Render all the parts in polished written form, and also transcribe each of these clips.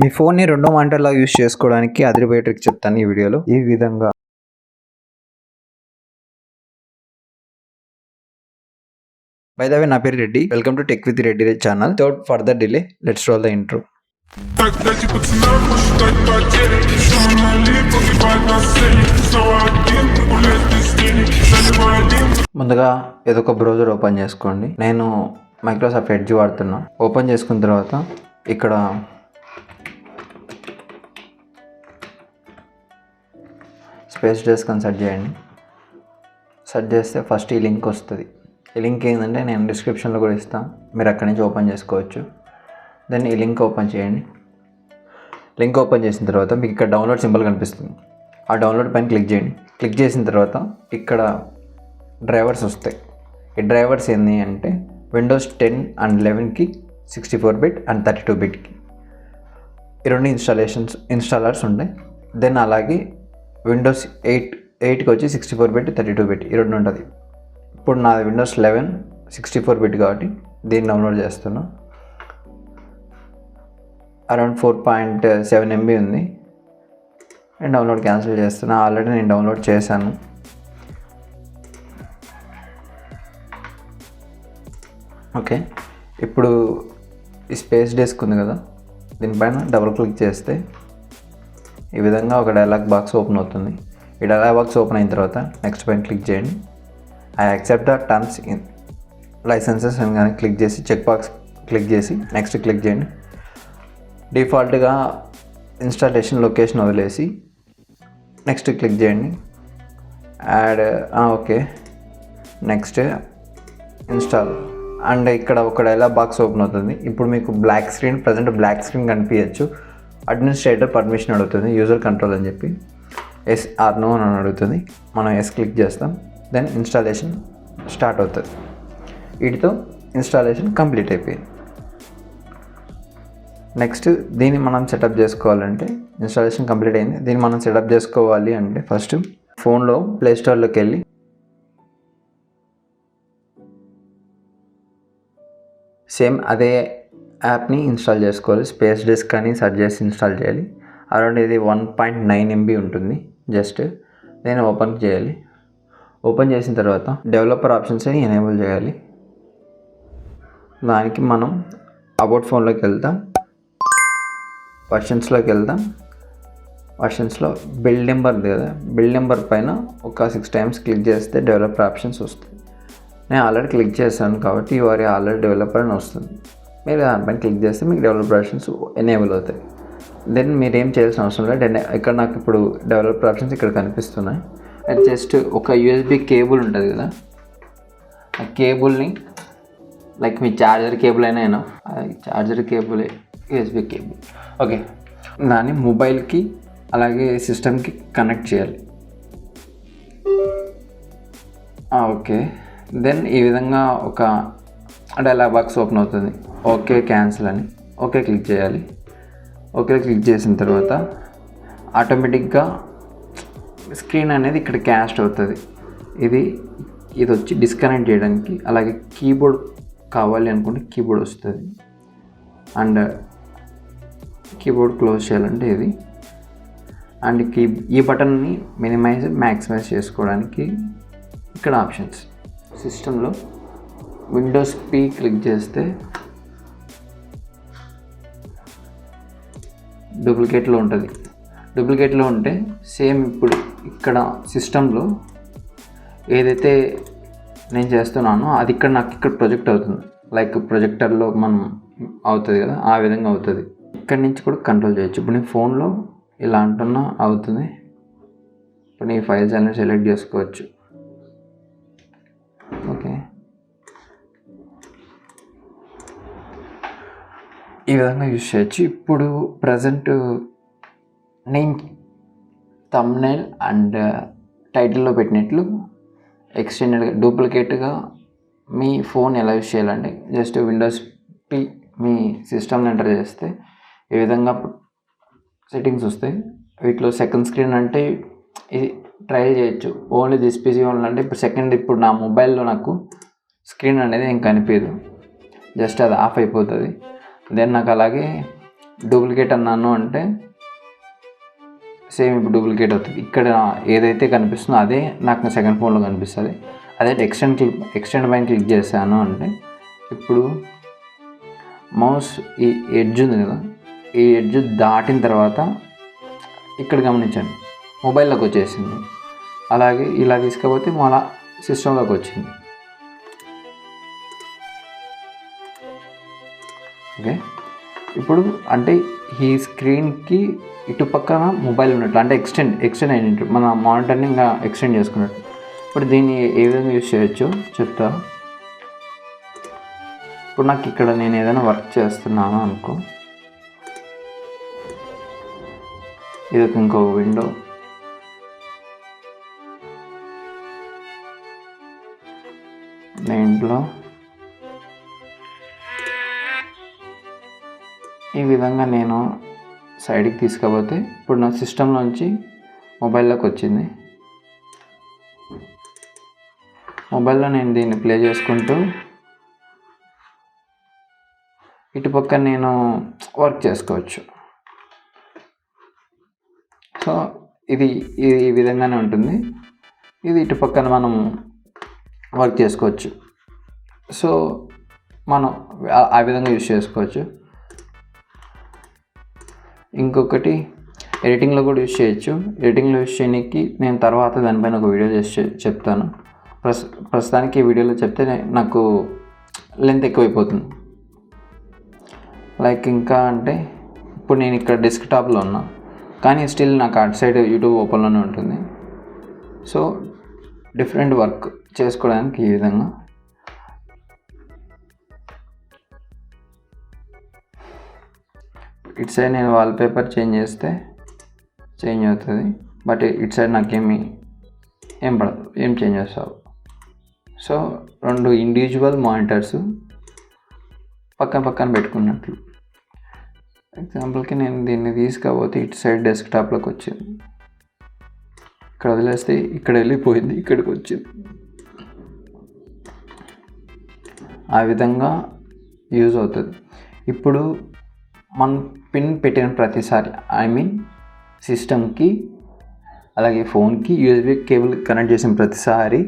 మీ ఫోన్ని రెండో మానిటర్‌లా యూజ్ చేసుకోవడానికి అదిరిపోయే ట్రిక్ చెప్తాను ఈ వీడియోలో. ఈ విధంగా బై ద వే నా పేరు Reddy. Welcome to tech with Reddy channel. Without further delay let's roll the intro. ముందుగా ఏదో ఒక బ్రౌజర్ ఓపెన్ చేసుకోండి. నేను మైక్రోసాఫ్ట్ ఎడ్జ్ వాడుతున్నా. ఓపెన్ చేసుకున్న తర్వాత ఇక్కడ spacedesk అని సెర్చ్ చేయండి. సెర్చ్ చేస్తే ఫస్ట్ ఈ లింక్ వస్తుంది. ఈ లింక్ ఏంటంటే నేను డిస్క్రిప్షన్లో కూడా ఇస్తాను, మీరు అక్కడి నుంచి ఓపెన్ చేసుకోవచ్చు. దెన్ ఈ లింక్ ఓపెన్ చేయండి. లింక్ ఓపెన్ చేసిన తర్వాత మీకు ఇక్కడ డౌన్లోడ్ సింబల్ కనిపిస్తుంది. ఆ డౌన్లోడ్ పైన క్లిక్ చేయండి. క్లిక్ చేసిన తర్వాత ఇక్కడ డ్రైవర్స్ వస్తాయి. ఈ డ్రైవర్స్ ఏంటి అంటే విండోస్ 10 అండ్ 11కి 64 బిట్ అండ్ 32 బిట్కి ఈ రెండు ఇన్స్టాలర్స్ ఉంటాయి. దెన్ అలాగే విండోస్ 8కి వచ్చి 64 బిట్ 32 బిట్ ఈ రెండు ఉంటుంది. ఇప్పుడు నాది విండోస్ 11 64 బిట్ కాబట్టి దీన్ని డౌన్లోడ్ చేస్తున్నా. అరౌండ్ 4.7 MB ఉంది. నేను డౌన్లోడ్ క్యాన్సిల్ చేస్తున్నా. ఆల్రెడీ నేను డౌన్లోడ్ చేశాను. ఓకే, ఇప్పుడు ఈ స్పేస్ డెస్క్ ఉంది కదా, దీనిపైన డబుల్ క్లిక్ చేస్తే ఈ విధంగా ఒక డైలాగ్ బాక్స్ ఓపెన్ అవుతుంది. ఈ డైలాగ్ బాక్స్ ఓపెన్ అయిన తర్వాత నెక్స్ట్ పైన క్లిక్ చేయండి. I accept the terms in licences అని కానీ క్లిక్ చేసి చెక్ బాక్స్ క్లిక్ చేసి నెక్స్ట్ క్లిక్ చేయండి. డిఫాల్ట్గా ఇన్స్టాలేషన్ లొకేషన్ వదిలేసి నెక్స్ట్ క్లిక్ చేయండి. Add okay, next install and ఇక్కడ ఒక డైలాగ్ బాక్స్ ఓపెన్ అవుతుంది. ఇప్పుడు మీకు ప్రజెంట్ బ్లాక్ స్క్రీన్ కనిపించచ్చు. అడ్మినిస్ట్రేటర్ పర్మిషన్ అడుగుతుంది, యూజర్ కంట్రోల్ అని చెప్పి ఎస్ ఆర్ నో అని అడుగుతుంది. మనం ఎస్ క్లిక్ చేస్తాం. దెన్ ఇన్స్టాలేషన్ స్టార్ట్ అవుతుంది. వీటితో ఇన్స్టాలేషన్ కంప్లీట్ అయిపోయింది. నెక్స్ట్ దీన్ని మనం సెటప్ చేసుకోవాలంటే ఇన్స్టాలేషన్ కంప్లీట్ అయింది. దీన్ని మనం సెటప్ చేసుకోవాలి అంటే ఫస్ట్ ఫోన్లో ప్లే స్టోర్లోకి వెళ్ళి సేమ్ అదే యాప్ని ఇన్స్టాల్ చేసుకోవాలి. స్పేస్ డెస్క్ అని సెర్చ్ చేసి ఇన్స్టాల్ చేయాలి. అరౌండ్ ఇది 1.9 MB ఉంటుంది. జస్ట్ నేను ఓపెన్ చేయాలి. ఓపెన్ చేసిన తర్వాత డెవలపర్ ఆప్షన్స్ని ఎనేబుల్ చేయాలి. దానికి మనం అబౌట్ ఫోన్లోకి వెళ్తాం, వర్షన్స్లోకి వెళ్తాం. వర్షన్స్లో బిల్డ్ నెంబర్ ఉంది కదా, బిల్డ్ నెంబర్ పైన ఒక 6 times క్లిక్ చేస్తే డెవలపర్ ఆప్షన్స్ వస్తాయి. నేను ఆల్రెడీ క్లిక్ చేశాను కాబట్టి యు ఆర్ ఆల్రెడీ డెవలపర్ అని వస్తుంది. మీరు దానిపైన క్లిక్ చేస్తే మీకు డెవలపర్ ఆప్షన్స్ ఎనేబుల్ అవుతాయి. దెన్ మీరు ఏం చేయాల్సిన అవసరం లేదు. ఇక్కడ నాకు ఇప్పుడు డెవలపర్ ఆప్షన్స్ ఇక్కడ కనిపిస్తున్నాయి. అది జస్ట్ ఒక USB కేబుల్ ఉంటుంది కదా, ఆ కేబుల్ని లైక్ మీ ఛార్జర్ కేబుల్ అయినా charger cable USB cable okay, దాన్ని మొబైల్కి అలాగే సిస్టమ్కి కనెక్ట్ చేయాలి. ఓకే, దెన్ ఈ విధంగా ఒక డైలాగ్ బాక్స్ ఓపెన్ అవుతుంది. ఓకే క్యాన్సిల్ అని ఓకే క్లిక్ చేయాలి. ఓకే క్లిక్ చేసిన తర్వాత ఆటోమేటిక్గా స్క్రీన్ అనేది ఇక్కడ క్యాస్ట్ అవుతుంది. ఇది వచ్చి డిస్కనెక్ట్ చేయడానికి. అలాగే కీబోర్డ్ కావాలి అనుకుంటే కీబోర్డ్ వస్తుంది. అండ్ కీబోర్డ్ క్లోజ్ చేయాలంటే ఇది. అండ్ ఈ బటన్ని మినిమైజ్ మ్యాక్సిమైజ్ చేసుకోవడానికి ఇక్కడ ఆప్షన్స్. సిస్టంలో విండోస్ P క్లిక్ చేస్తే డూప్లికేట్లో ఉంటుంది. డూప్లికేట్లో ఉంటే సేమ్ ఇప్పుడు ఇక్కడ సిస్టంలో ఏదైతే నేను చేస్తున్నానో అది ఇక్కడ నాకు ఇక్కడ ప్రొజెక్ట్ అవుతుంది. లైక్ ప్రొజెక్టర్లో మనం అవుతుంది కదా, ఆ విధంగా అవుతుంది. ఇక్కడి నుంచి కూడా కంట్రోల్ చేయొచ్చు. ఇప్పుడు నేను ఫోన్లో ఇలా అంటున్నా అవుతుంది. ఇప్పుడు నీ ఫైల్స్ అనేది సెలెక్ట్ చేసుకోవచ్చు. ఓకే, ఈ విధంగా యూజ్ చేయొచ్చు. ఇప్పుడు ప్రజెంట్ నేను థంబ్నెయిల్ అండ్ టైటిల్లో పెట్టినట్లు ఎక్స్టెండెడ్గా డూప్లికేట్గా మీ ఫోన్ ఎలా యూజ్ చేయాలంటే జస్ట్ విండోస్ P మీ సిస్టమ్ని ఎంటర్ చేస్తే ఈ విధంగా సెట్టింగ్స్ వస్తాయి. వీటిలో సెకండ్ స్క్రీన్ అంటే ఇది ట్రయల్ చేయొచ్చు. ఓన్లీ దిస్ PC ఓన్లీ అంటే ఇప్పుడు నా మొబైల్లో నాకు స్క్రీన్ అనేది ఏం కనిపించదు, జస్ట్ అది ఆఫ్ అయిపోతుంది. దెన్ నాకు అలాగే డూప్లికేట్ అన్నాను అంటే సేమ్ ఇప్పుడు డూప్లికేట్ అవుతుంది. ఇక్కడ ఏదైతే కనిపిస్తుందో అదే నాకు సెకండ్ ఫోన్లో కనిపిస్తుంది. అదే ఎక్స్టెండ్ పైన క్లిక్ చేశాను అంటే ఇప్పుడు మౌస్ ఈ ఎడ్జ్ ఉంది కదా, ఈ ఎడ్జ్ దాటిన తర్వాత ఇక్కడ గమనించండి మొబైల్లోకి వచ్చేసింది. అలాగే ఇలా తీసుకపోతే మళ్ళా సిస్టంలోకి వచ్చింది. ఓకే, ఇప్పుడు అంటే ఈ స్క్రీన్కి ఇటు పక్కన మొబైల్ ఉన్నట్లు, అంటే ఎక్స్టెండ్ అయినట్టు, మన మానిటర్ని ఇంకా ఎక్స్టెండ్ చేసుకున్నట్టు. ఇప్పుడు దీన్ని ఏ విధంగా యూజ్ చేయొచ్చో చెప్తా. ఇప్పుడు నాకు ఇక్కడ నేను ఏదైనా వర్క్ చేస్తున్నాను అనుకో, ఇది ఇంకో విండో, దీంట్లో ఈ విధంగా నేను సైడ్కి తీసుకపోతే ఇప్పుడు నా సిస్టంలోంచి మొబైల్లోకి వచ్చింది. మొబైల్లో నేను దీన్ని ప్లే చేసుకుంటూ ఇటుపక్క నేను వర్క్ చేసుకోవచ్చు. సో ఇది ఈ విధంగానే ఉంటుంది. ఇది ఇటు పక్కన మనం వర్క్ చేసుకోవచ్చు. సో మనం ఆ విధంగా యూజ్ చేసుకోవచ్చు. ఇంకొకటి ఎడిటింగ్లో కూడా యూజ్ చేయొచ్చు. ఎడిటింగ్లో యూజ్ చేయడానికి నేను తర్వాత దానిపైన ఒక వీడియో చేసి చెప్తాను. ప్రస్తుతానికి ఈ వీడియోలో చెప్తే నాకు లెంత్ ఎక్కువైపోతుంది. లైక్ ఇంకా అంటే ఇప్పుడు నేను ఇక్కడ డెస్క్టాప్లో ఉన్నా, కానీ స్టిల్ నాకు అటు సైడ్ యూట్యూబ్ ఓపెన్లోనే ఉంటుంది. సో డిఫరెంట్ వర్క్ చేసుకోవడానికి ఈ విధంగా ఇటు సైడ్ నేను వాల్పేపర్ చేంజ్ చేస్తే చేంజ్ అవుతుంది. బట్ ఇటు సైడ్ నాకేమీ ఏం పడదు, ఏం చేంజ్ చేస్తావు. సో 2 ఇండివిజువల్ మానిటర్స్ పక్కన పెట్టుకున్నట్లు. ఎగ్జాంపుల్కి నేను దీన్ని తీసుకపోతే ఇటు సైడ్ డెస్క్టాప్లోకి వచ్చింది, ఇక్కడ వదిలేస్తే ఇక్కడ వెళ్ళిపోయింది, ఇక్కడికి వచ్చింది. ఆ విధంగా యూజ్ అవుతుంది. ఇప్పుడు మనం పిన్ పెట్టిన ప్రతిసారి, ఐ మీన్ సిస్టమ్కి అలాగే ఫోన్కి యూఎస్బీ కేబుల్ కనెక్ట్ చేసిన ప్రతిసారి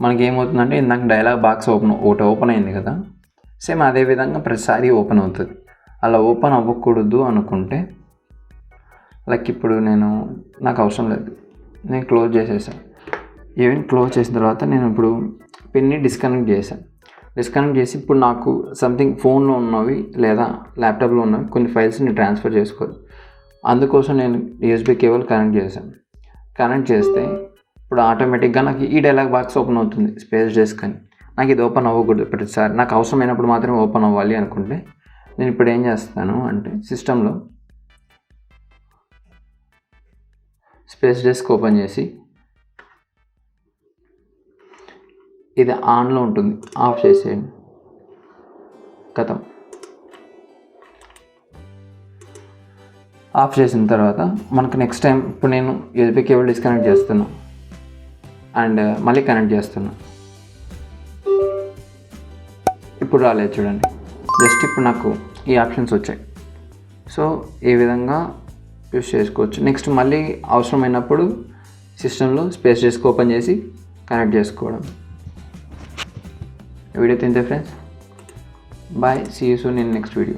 మనకి ఏమవుతుందంటే, ఇందాక డైలాగ్ బాక్స్ ఒకటి ఓపెన్ అయింది కదా, సేమ్ అదే విధంగా ప్రతిసారి ఓపెన్ అవుతుంది. అలా ఓపెన్ అవ్వకూడదు అనుకుంటే, లైక్ ఇప్పుడు నాకు అవసరం లేదు, నేను క్లోజ్ చేసేసాను. ఈవెన్ క్లోజ్ చేసిన తర్వాత నేను ఇప్పుడు పిన్ని డిస్కనెక్ట్ చేసి ఇప్పుడు నాకు సంథింగ్ ఫోన్లో ఉన్నవి లేదా ల్యాప్టాప్లో ఉన్నవి కొన్ని ఫైల్స్ని ట్రాన్స్ఫర్ చేసుకోవాలి. అందుకోసం నేను యూఎస్బీ కేబుల్ కనెక్ట్ చేస్తే ఇప్పుడు ఆటోమేటిక్గా నాకు ఈ డైలాగ్ బాక్స్ ఓపెన్ అవుతుంది, స్పేస్ డెస్క్ అని. నాకు ఇది ఓపెన్ అవ్వకూడదు ప్రతిసారి, నాకు అవసరమైనప్పుడు మాత్రమే ఓపెన్ అవ్వాలి అనుకుంటే నేను ఇప్పుడు ఏం చేస్తాను అంటే, సిస్టంలో స్పేస్ డెస్క్ ఓపెన్ చేసి ఇది ఆన్లో ఉంటుంది, ఆఫ్ చేసేయండి, కథం. ఆఫ్ చేసిన తర్వాత మనకు నెక్స్ట్ టైం ఇప్పుడు నేను యూఎస్బీ కేబుల్ డిస్కనెక్ట్ చేస్తున్నా అండ్ మళ్ళీ కనెక్ట్ చేస్తున్నా, ఇప్పుడు రాలేదు చూడండి, జస్ట్ ఇప్పుడు నాకు ఈ ఆప్షన్స్ వచ్చాయి. సో ఈ విధంగా యూస్ చేసుకోవచ్చు. నెక్స్ట్ మళ్ళీ అవసరమైనప్పుడు సిస్టంలో స్పేస్ డెస్క్ ఓపెన్ చేసి కనెక్ట్ చేసుకోవడం. వీడియో తింటే friends, bye, see you soon in next video.